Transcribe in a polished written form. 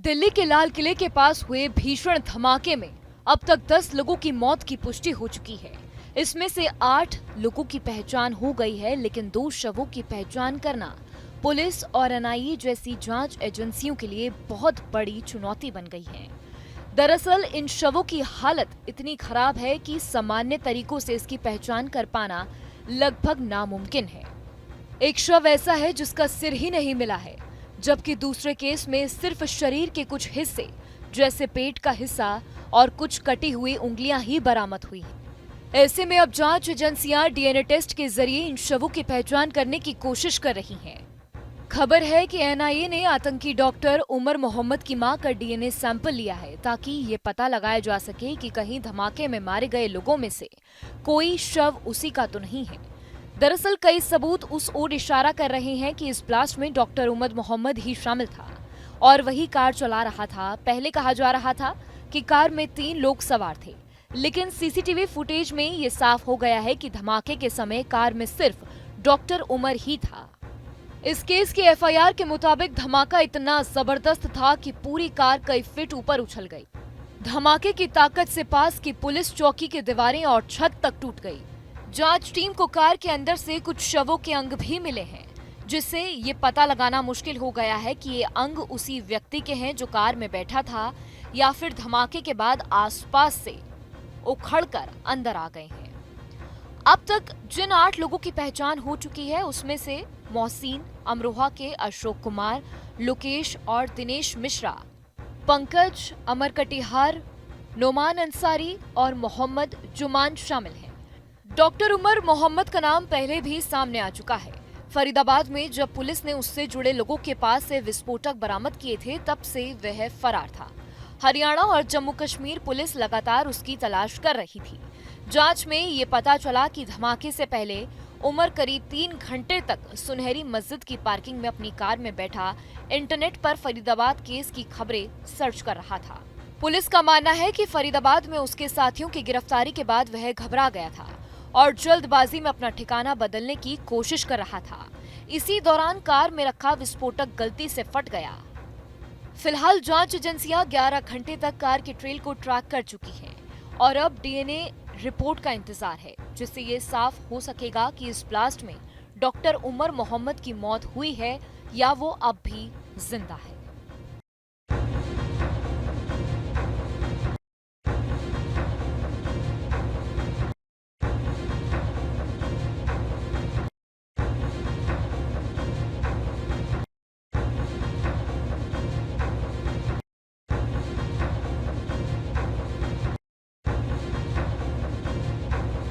दिल्ली के लाल किले के पास हुए भीषण धमाके में अब तक 10 लोगों की मौत की पुष्टि हो चुकी है। इसमें से 8 लोगों की पहचान हो गई है, लेकिन 2 शवों की पहचान करना पुलिस और एनआईए जैसी जांच एजेंसियों के लिए बहुत बड़ी चुनौती बन गई है। दरअसल इन शवों की हालत इतनी खराब है कि सामान्य तरीकों से इसकी पहचान कर पाना लगभग नामुमकिन है। एक शव ऐसा है जिसका सिर ही नहीं मिला है, जबकि दूसरे केस में सिर्फ शरीर के कुछ हिस्से जैसे पेट का हिस्सा और कुछ कटी हुई उंगलियां ही बरामद हुई हैं। ऐसे में अब जांच एजेंसियां डीएनए टेस्ट के जरिए इन शवों की पहचान करने की कोशिश कर रही हैं। खबर है कि एनआईए ने आतंकी डॉक्टर उमर मोहम्मद की मां का डीएनए सैंपल लिया है, ताकि ये पता लगाया जा सके कि कहीं धमाके में मारे गए लोगों में से कोई शव उसी का तो नहीं है। दरअसल कई सबूत उस ओर इशारा कर रहे हैं कि इस ब्लास्ट में डॉक्टर उमर मोहम्मद ही शामिल था और वही कार चला रहा था। पहले कहा जा रहा था कि कार में 3 लोग सवार थे, लेकिन सीसीटीवी फुटेज में ये साफ हो गया है कि धमाके के समय कार में सिर्फ डॉक्टर उमर ही था। इस केस की एफआईआर के मुताबिक धमाका इतना जबरदस्त था कि पूरी कार कई फीट ऊपर उछल गई। धमाके की ताकत से पास की पुलिस चौकी की दीवारें और छत तक टूट गई। जांच टीम को कार के अंदर से कुछ शवों के अंग भी मिले हैं, जिससे ये पता लगाना मुश्किल हो गया है कि ये अंग उसी व्यक्ति के हैं जो कार में बैठा था या फिर धमाके के बाद आसपास से उखड़कर अंदर आ गए हैं। अब तक जिन 8 लोगों की पहचान हो चुकी है, उसमें से मोहसिन, अमरोहा के अशोक कुमार, लोकेश और दिनेश मिश्रा, पंकज, अमर कटिहार, नोमान अंसारी और मोहम्मद जुमान शामिल हैं। डॉक्टर उमर मोहम्मद का नाम पहले भी सामने आ चुका है। फरीदाबाद में जब पुलिस ने उससे जुड़े लोगों के पास से विस्फोटक बरामद किए थे, तब से वह फरार था। हरियाणा और जम्मू कश्मीर पुलिस लगातार उसकी तलाश कर रही थी। जांच में ये पता चला कि धमाके से पहले उमर करीब 3 घंटे तक सुनहरी मस्जिद की पार्किंग में अपनी कार में बैठा इंटरनेट पर फरीदाबाद केस की खबरें सर्च कर रहा था। पुलिस का मानना है कि फरीदाबाद में उसके साथियों की गिरफ्तारी के बाद वह घबरा गया था और जल्दबाजी में अपना ठिकाना बदलने की कोशिश कर रहा था। इसी दौरान कार में रखा विस्फोटक गलती से फट गया। फिलहाल जांच एजेंसियां 11 घंटे तक कार के ट्रेल को ट्रैक कर चुकी हैं और अब डीएनए रिपोर्ट का इंतजार है, जिससे ये साफ हो सकेगा कि इस ब्लास्ट में डॉक्टर उमर मोहम्मद की मौत हुई है या वो अब भी जिंदा है।